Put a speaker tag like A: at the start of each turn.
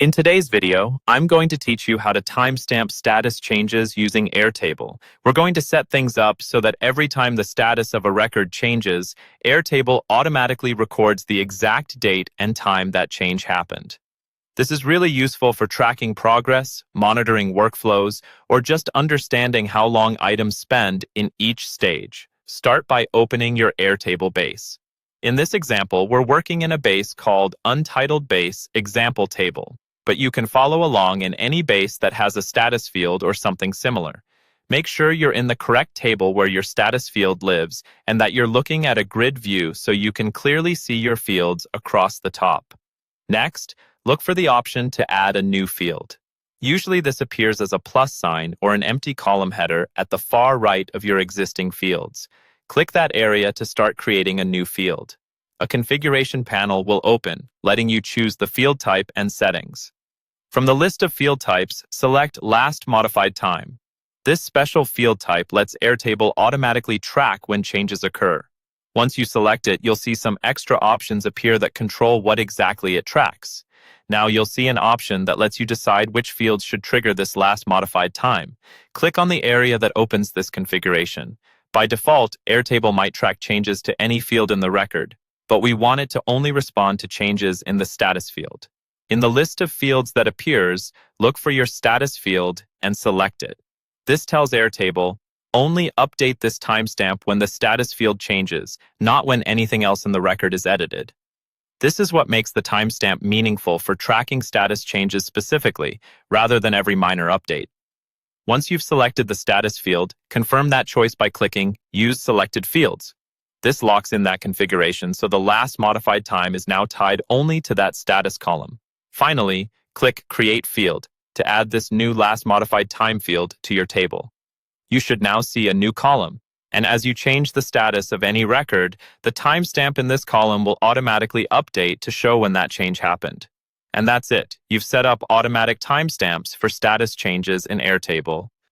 A: In today's video, I'm going to teach you how to timestamp status changes using Airtable. We're going to set things up so that every time the status of a record changes, Airtable automatically records the exact date and time that change happened. This is really useful for tracking progress, monitoring workflows, or just understanding how long items spend in each stage. Start by opening your Airtable base. In this example, we're working in a base called Untitled Base Example Table, but you can follow along in any base that has a status field or something similar. Make sure you're in the correct table where your status field lives and that you're looking at a grid view so you can clearly see your fields across the top. Next, look for the option to add a new field. Usually this appears as a plus sign or an empty column header at the far right of your existing fields. Click that area to start creating a new field. A configuration panel will open, letting you choose the field type and settings. From the list of field types, select Last Modified Time. This special field type lets Airtable automatically track when changes occur. Once you select it, you'll see some extra options appear that control what exactly it tracks. Now you'll see an option that lets you decide which fields should trigger this last modified time. Click on the area that opens this configuration. By default, Airtable might track changes to any field in the record, but we want it to only respond to changes in the status field. In the list of fields that appears, look for your status field and select it. This tells Airtable, only update this timestamp when the status field changes, not when anything else in the record is edited. This is what makes the timestamp meaningful for tracking status changes specifically, rather than every minor update. Once you've selected the status field, confirm that choice by clicking Use Selected Fields. This locks in that configuration so the last modified time is now tied only to that status column. Finally, click Create Field to add this new last modified time field to your table. You should now see a new column, and as you change the status of any record, the timestamp in this column will automatically update to show when that change happened. And that's it. You've set up automatic timestamps for status changes in Airtable.